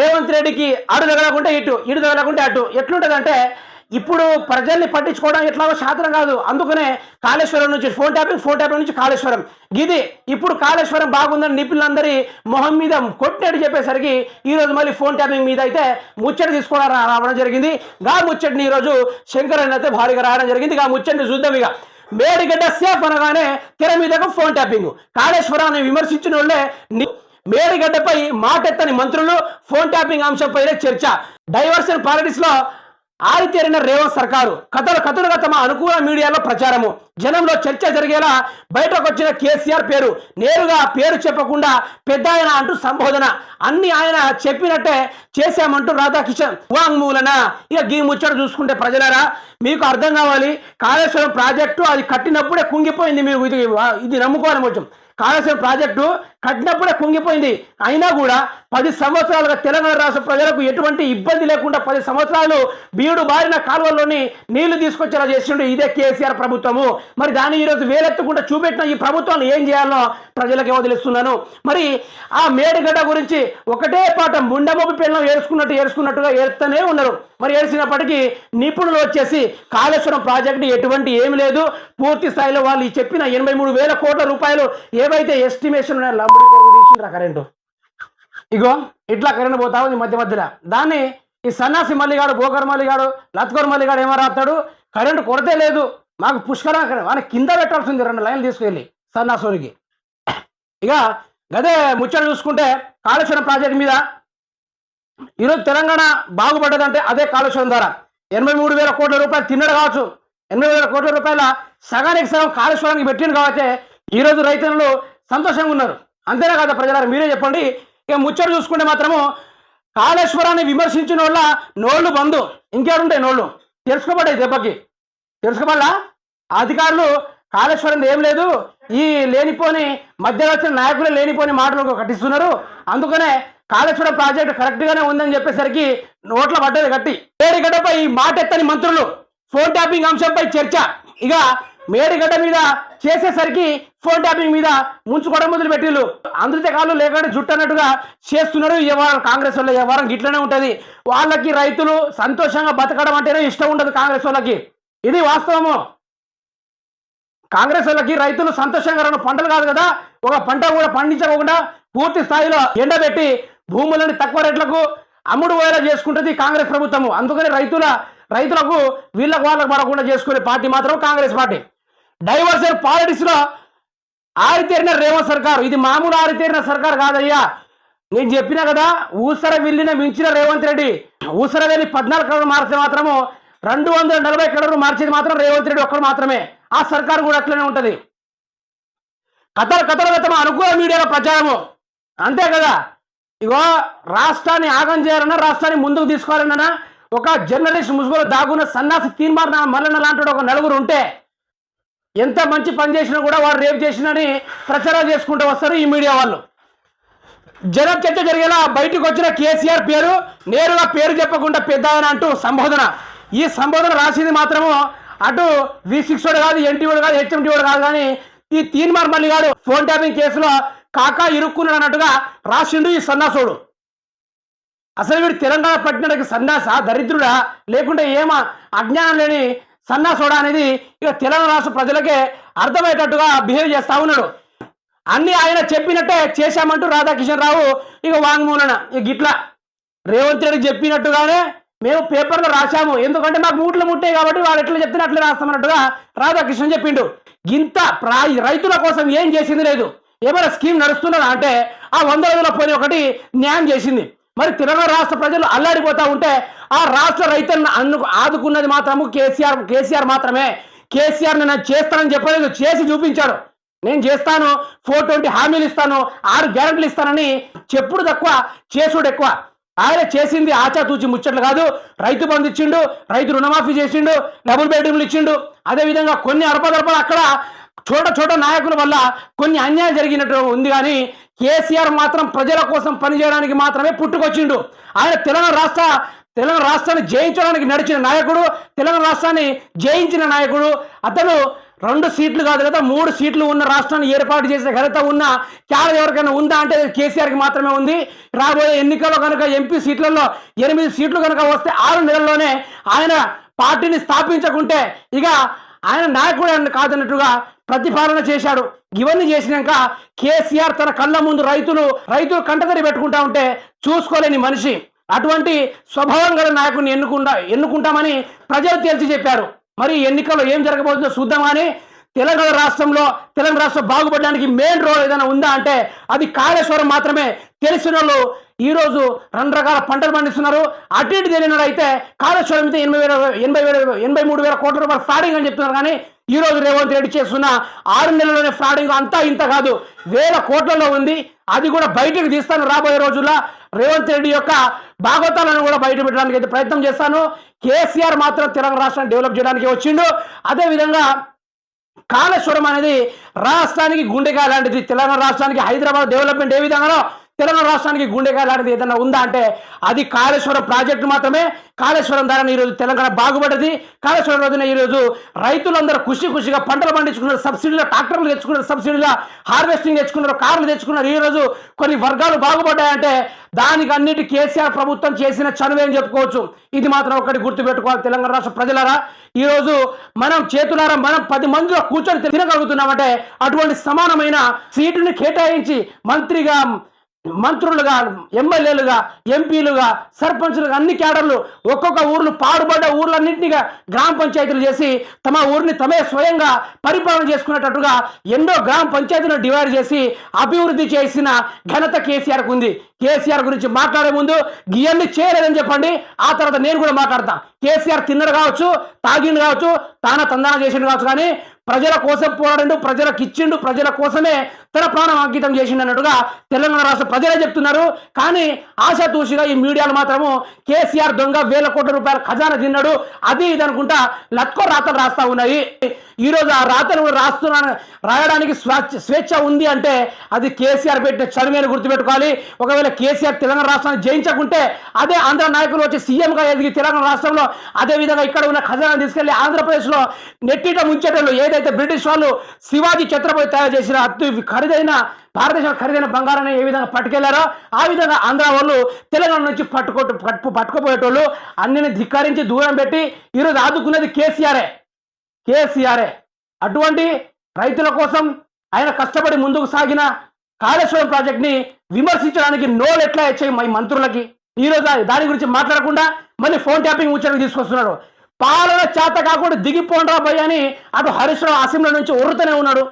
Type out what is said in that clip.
రేవంత్ రెడ్డికి అడు తగలకుంటే ఇటు తగలకుంటే అటు ఎట్లుంటుందంటే ఇప్పుడు ప్రజల్ని పట్టించుకోవడం ఎట్లాగో శాతం కాదు. అందుకనే కాళేశ్వరం నుంచి ఫోన్ ట్యాపింగ్ నుంచి కాళేశ్వరం గిది. ఇప్పుడు కాళేశ్వరం బాగుందని నిపుణులందరి మొహం మీద కొట్టినట్టు చెప్పేసరికి ఈరోజు మళ్ళీ ఫోన్ ట్యాపింగ్ మీద అయితే ముచ్చట తీసుకోవడం రావడం జరిగింది. ముచ్చటిని ఈరోజు శంకరన్ అయితే భారీగా రావడం జరిగింది. ముచ్చటిని చూద్దాం. ఇక మేడిగడ్డ సేఫ్ అనగానే తెర మీదకు ఫోన్ ట్యాపింగ్. కాళేశ్వరాన్ని విమర్శించిన వాళ్ళే మేడిగడ్డపై మాటెత్తని మంత్రులు, ఫోన్ ట్యాపింగ్ అంశంపైనే చర్చ. డైవర్షన్ పాలిటిక్స్ లో ఆరితేరిన రేవంత్ సర్కారు కథలుగా తమ అనుకూల మీడియాలో ప్రచారము. జనంలో చర్చ జరిగేలా బయటకు వచ్చిన కేసీఆర్ నేరుగా పేరు చెప్పకుండా పెద్ద ఆయన అంటూ సంబోధన. అన్ని ఆయన చెప్పినట్టే చేశామంటూ రాధాకిషన్ వాంగ్మూలన. ఇక గీ ముచ్చట చూసుకుంటే ప్రజలారా మీకు అర్థం కావాలి. కాళేశ్వరం ప్రాజెక్టు అది కట్టినప్పుడే కుంగిపోయింది. మీరు ఇది నమ్ముకోవాలి. కొంచెం కాళేశ్వరం ప్రాజెక్టు కట్టినప్పుడే కుంగిపోయింది. అయినా కూడా 10 సంవత్సరాలుగా తెలంగాణ రాష్ట్ర ప్రజలకు ఎటువంటి ఇబ్బంది లేకుండా 10 సంవత్సరాలు బీడు బారిన కాలువల్లోని నీళ్లు తీసుకొచ్చేలా చేసిండు ఇదే కేసీఆర్ ప్రభుత్వము. మరి దాన్ని ఈరోజు వేలెత్తకుండా చూపెట్టిన ఈ ప్రభుత్వాన్ని ఏం చేయాలో ప్రజలకే వదిలిస్తున్నాను. మరి ఆ మేడిగడ్డ గురించి ఒకటే పాఠం, ముండమొప్పి పిల్లలు ఏడుచుకున్నట్టుగా ఏడుస్తూనే ఉన్నారు. మరి ఏడ్చినప్పటికీ నిపుణులు వచ్చేసి కాళేశ్వరం ప్రాజెక్టు ఎటువంటి ఏమి లేదు, పూర్తి స్థాయిలో వాళ్ళు చెప్పిన 83,000 కోట్ల రూపాయలు ఏవైతే ఎస్టిమేషన్ లంబడి కొరకు తీసిండ్రా కరెంటు. ఇగో ఇట్లా కరెంట్ పోతా ఉంది మధ్యలో. దాన్ని ఈ సన్నాసి మల్లిగాడు, బోకర్ మల్లిగాడు, లత్కోర్ మల్లిగాడు ఏమో రాస్తాడు, కరెంటు కొరతే లేదు మాకు పుష్కరం, వాళ్ళ కింద పెట్టాల్సింది 2 లైన్లు తీసుకెళ్ళి సన్నాసునికి. ఇక గదే ముచ్చట చూసుకుంటే కాళేశ్వరం ప్రాజెక్టు మీద ఈరోజు తెలంగాణ బాగుపడ్డదంటే అదే కాళేశ్వరం ద్వారా 83,000 కోట్ల రూపాయలు తిన్నడు కావచ్చు. 80,000 కోట్ల రూపాయల సగానికి సగం కాళేశ్వరానికి పెట్టిండు కాబట్టి ఈరోజు రైతులు సంతోషంగా ఉన్నారు. అంతేనా కదా ప్రజలారా, మీరే చెప్పండి. ఇక ముచ్చట చూసుకుంటే మాత్రము కాళేశ్వరాన్ని విమర్శించిన వాళ్ళ నోళ్లు బంధు, ఇంకేడుంటాయి నోళ్ళు తెలుసుకోబడ్డాయి. దెబ్బకి తెలుసుకోబడ్డా అధికారులు కాళేశ్వరం ఏం లేదు, ఈ లేనిపోని మధ్యలో వచ్చిన నాయకులు లేనిపోని మాటలు కట్టిస్తున్నారు, అందుకనే కాళేశ్వరం ప్రాజెక్టు కరెక్ట్ గానే ఉందని చెప్పేసరికి నోట్ల పడ్డది గట్టి. మేడిగడ్డపై మాటెత్తని మంత్రులు, ఫోన్ ట్యాపింగ్ అంశంపై చర్చ. ఇక మేడిగడ్డ మీద చేసేసరికి ఫోన్ ట్యాపింగ్ మీద ముంచుకోవడం మొదలు పెట్టిళ్ళు. అందుతే కాళ్ళు లేకుండా జుట్టు అన్నట్టుగా చేస్తున్నారు. వ్యవహారం కాంగ్రెస్ వాళ్ళ వ్యవహారం గిట్లనే ఉంటుంది. వాళ్ళకి రైతులు సంతోషంగా బతకడం అంటేనే ఇష్టం ఉండదు కాంగ్రెస్ వాళ్ళకి. ఇది వాస్తవము. కాంగ్రెస్ వాళ్ళకి రైతులు సంతోషంగా 2 పంటలు కాదు కదా, ఒక పంట కూడా పండించకుండా పూర్తి స్థాయిలో ఎండబెట్టి భూములని తక్కువ రేట్లకు అమ్ముడు పోయేలా చేసుకుంటుంది కాంగ్రెస్ ప్రభుత్వము. అందుకని రైతులకు వీళ్ళకు వాళ్ళకు పడకుండా చేసుకునే పార్టీ మాత్రం కాంగ్రెస్ పార్టీ. డైవర్షన్ పాలిటిక్స్ లో ఆరితేరిన రేవంత్ సర్కారు. ఇది మామూలు ఆరితేరిన సర్కారు కాదయ్యా. నేను చెప్పినా కదా, ఊసర విల్లిన మించిన రేవంత్ రెడ్డి. ఊసర వెళ్ళి 14 కరోడు మార్చే మాత్రము 240 కరోడు మార్చేది మాత్రం రేవంత్ రెడ్డి ఒక్కడు మాత్రమే. ఆ సర్కారు కూడా అట్లనే ఉంటది. కథలుగా తమ అనుకూల మీడియాలో ప్రచారము. అంతే కదా. ఇగో రాష్ట్రాన్ని ఆగం చేయాలన్నా, రాష్ట్రాన్ని ముందుకు తీసుకోవాలన్నా ఒక జర్నలిస్ట్ ముసుగులో దాగున్న సన్నాసి తీన్మార్ మల్లన్న లాంటి ఒక 4 ఉంటే ఎంత మంచి పని చేసినా కూడా వాడు రేపు చేసినని ప్రచారం చేసుకుంటూ వస్తారు ఈ మీడియా వాళ్ళు. జనం చర్చ జరిగేలా బయటకు వచ్చిన కేసీఆర్ నేరుగా పేరు చెప్పకుండా పెద్ద ఆయన అంటూ సంబోధన. ఈ సంబోధన రాసింది మాత్రము అటు V6 కాదు, NT కాదు, HMT కాదు, కానీ ఈ తీన్మార్ మల్లిగాడు ఫోన్ ట్యాపింగ్ కేసులో కాకా ఇరుక్కున్నాడు అన్నట్టుగా రాసిండు ఈ సన్నాసుడు. అసలు వీడు తెలంగాణ పట్టినకి సన్నాస దరిద్రుడా లేకుంటే ఏమా అజ్ఞానం లేని సన్నాసుడా అనేది ఇక తెలంగాణ రాష్ట్ర ప్రజలకే అర్థమయ్యేటట్టుగా బిహేవ్ చేస్తా ఉన్నాడు. అన్ని ఆయన చెప్పినట్టే చేశామంటూ రాధాకిషన్ రావు ఇక వాంగ్మూలన. ఇక గిట్లా రేవంత్ రెడ్డి చెప్పినట్టుగానే మేము పేపర్లో రాశాము, ఎందుకంటే మాకు మూట్లు ముట్టాయి కాబట్టి వాడు ఎట్లా చెప్తే అట్లా రాస్తామన్నట్టుగా రాధాకృష్ణ చెప్పిండు. ఇంత రైతుల కోసం ఏం చేసింది లేదు. ఏమైనా స్కీమ్ నడుస్తున్నదా అంటే ఆ 100 రోజుల పోయి ఒకటి న్యాయం చేసింది. మరి తెలంగాణ రాష్ట్ర ప్రజలు అల్లాడిపోతా ఉంటే ఆ రాష్ట్ర రైతులను ఆదుకున్నది మాత్రము కేసీఆర్ మాత్రమే. కేసీఆర్ నేను చేస్తానని చెప్పలేదు, చేసి చూపించాడు. నేను చేస్తాను, 420 హామీలు ఇస్తాను, 6 గ్యారెంటీలు ఇస్తానని చెప్పుడు తక్కువ, చేసుడు ఎక్కువ. ఆయన చేసింది ఆచాతూచి ముచ్చట్లు కాదు. రైతు బంధు ఇచ్చిండు, రైతు రుణమాఫీ చేసిండు, డబుల్ బెడ్రూమ్లు ఇచ్చిండు. అదేవిధంగా కొన్ని అరపదరపలు అక్కడ చోట నాయకుల వల్ల కొన్ని అన్యాయం జరిగినట్టు ఉంది. కానీ కేసీఆర్ మాత్రం ప్రజల కోసం పనిచేయడానికి మాత్రమే పుట్టుకొచ్చిండు. ఆయన తెలంగాణ రాష్ట్రాన్ని జయించడానికి నడిచిన నాయకుడు, తెలంగాణ రాష్ట్రాన్ని జయించిన నాయకుడు. అతను 2 సీట్లు కాదు కదా 3 సీట్లు ఉన్న రాష్ట్రాన్ని ఏర్పాటు చేసే ఘనత ఉన్న క్యాడ ఎవరికైనా ఉందా అంటే కేసీఆర్కి మాత్రమే ఉంది. రాబోయే ఎన్నికల్లో కనుక ఎంపీ సీట్లలో 8 సీట్లు కనుక వస్తే 6 నెలల్లోనే ఆయన పార్టీని స్థాపించకుంటే ఇక ఆయన నాయకుడు కాదన్నట్టుగా ప్రతిపాదన చేశాడు. ఇవన్నీ చేసినాక కేసీఆర్ తన కళ్ళ ముందు రైతులు కంటతడి పెట్టుకుంటా ఉంటే చూసుకోలేని మనిషి. అటువంటి స్వభావం గల నాయకుడిని ఎన్నుకుంటామని ప్రజలు తేల్చి చెప్పారు. మరి ఎన్నికల్లో ఏం జరగబోతుందో చూద్దాం. కానీ తెలంగాణ రాష్ట్రం బాగుపడడానికి మెయిన్ రోల్ ఏదైనా ఉందా అంటే అది కాళేశ్వరం మాత్రమే. తెలిసిన వాళ్ళు ఈరోజు 2 రకాల పంటలు పండిస్తున్నారు. అటు ఇటు తెలియనాడు అయితే కాళేశ్వరం అయితే 83,000 కోట్ల రూపాయలు ఫ్రాడింగ్ అని చెప్తున్నారు. కానీ ఈరోజు రేవంత్ రెడ్డి చేస్తున్న 6 నెలల్లోనే ఫ్రాడింగ్ అంతా ఇంత కాదు, 1000 కోట్లలో ఉంది. అది కూడా బయటకు తీస్తాను రాబోయే రోజుల్లో. రేవంత్ రెడ్డి యొక్క భాగవతాలను కూడా బయట పెట్టడానికి అయితే ప్రయత్నం చేస్తాను. కేసీఆర్ మాత్రం తెలంగాణ రాష్ట్రాన్ని డెవలప్ చేయడానికి వచ్చిండు. అదేవిధంగా కాళేశ్వరం అనేది రాష్ట్రానికి గుండెకాయ లాంటిది. తెలంగాణ రాష్ట్రానికి హైదరాబాద్ డెవలప్మెంట్ ఏ విధంగానో తెలంగాణ రాష్ట్రానికి గుండెకాయ లాంటిది ఏదైనా ఉందా అంటే అది కాళేశ్వరం ప్రాజెక్టు మాత్రమే. కాళేశ్వరం ద్వారా ఈరోజు తెలంగాణ బాగుపడ్డది. కాళేశ్వరం రోజున ఈరోజు రైతులందరూ ఖుషిగా పంటలు పండించుకున్నారు, సబ్సిడీలో ట్రాక్టర్లు తెచ్చుకున్నారు, సబ్సిడీలో హార్వెస్టింగ్ తెచ్చుకున్నారు, కార్లు తెచ్చుకున్నారు. ఈరోజు కొన్ని వర్గాలు బాగుపడ్డాయంటే దానికి అన్నిటి కేసీఆర్ ప్రభుత్వం చేసిన చనువే అని చెప్పుకోవచ్చు. ఇది మాత్రం ఒకటి గుర్తుపెట్టుకోవాలి తెలంగాణ రాష్ట్ర ప్రజలారా. ఈరోజు మనం చేతులారా మనం 10 మందిలో కూర్చొని తినగలుగుతున్నామంటే అటువంటి సమానమైన సీటుని కేటాయించి మంత్రులుగా, ఎమ్మెల్యేలుగా, ఎంపీలుగా, సర్పంచులుగా అన్ని క్యాడర్లు ఒక్కొక్క ఊర్లు పాడుబడ్డ ఊర్లన్నింటినీ గ్రామ పంచాయతీలు చేసి తమ ఊరిని తమే స్వయంగా పరిపాలన చేసుకునేటట్టుగా ఎన్నో గ్రామ పంచాయతీలను డివైడ్ చేసి అభివృద్ధి చేసిన ఘనత కేసీఆర్కు ఉంది. కేసీఆర్ గురించి మాట్లాడే ముందు ఇవన్నీ చేయలేదని చెప్పండి, ఆ తర్వాత నేను కూడా మాట్లాడతా. కేసీఆర్ తిన్నడు కావచ్చు, తాగిండు కావచ్చు, తందాన చేసిండు కావచ్చు, కానీ ప్రజల కోసం పోరాడిండు, ప్రజలకు ఇచ్చిండు, ప్రజల కోసమే తన ప్రాణం అంకితం చేసిండు అన్నట్టుగా తెలంగాణ రాష్ట్ర ప్రజలే చెప్తున్నారు. కానీ ఆశాతూషిగా ఈ మీడియాలు మాత్రము కేసీఆర్ దొంగ 1000 కోట్ల రూపాయల ఖజానా తిన్నాడు అది ఇది అనుకుంటా లత్కో రాతలు రాస్తా ఉన్నాయి. ఈరోజు ఆ రాతలు రాయడానికి స్వేచ్ఛ ఉంది అంటే అది కేసీఆర్ పెట్టిన చదువుని గుర్తుపెట్టుకోవాలి. ఒకవేళ కేసీఆర్ తెలంగాణ రాష్ట్రాన్ని జయించకుంటే అదే ఆంధ్ర నాయకులు వచ్చి సీఎంగా ఎదిగి తెలంగాణ రాష్ట్రంలో అదేవిధంగా ఇక్కడ ఉన్న ఖజానా తీసుకెళ్లి ఆంధ్రప్రదేశ్లో నెట్టిట ముంచేటోళ్ళు ఏదైతే బ్రిటిష్ వాళ్ళు శివాజీ ఛత్రపతి తయారు చేసిన అతి ఖరీదైన భారతదేశంలో ఖరీదైన బంగారాన్ని ఏ విధంగా పట్టుకెళ్లారో ఆ విధంగా ఆంధ్ర వాళ్ళు తెలంగాణ నుంచి పట్టుకుపోయేటోళ్ళు అన్నిని ధిక్కరించి దూరం పెట్టి ఈరోజు ఆదుకున్నది కేసీఆరే. అటువంటి రైతుల కోసం ఆయన కష్టపడి ముందుకు సాగిన కాళేశ్వరం ప్రాజెక్ట్ని విమర్శించడానికి నోలు ఎట్లా వచ్చాయి మా మంత్రులకి. ఈరోజు దాని గురించి మాట్లాడకుండా మళ్ళీ ఫోన్ ట్యాపింగ్ ముచ్చటకు తీసుకొస్తున్నాడు. పాలన చేత కాకుండా దిగిపోండ్రా భయ్య అని అటు హరీష్ రావు అసెంబ్లీ నుంచి ఒర్రుతూనే ఉన్నాడు.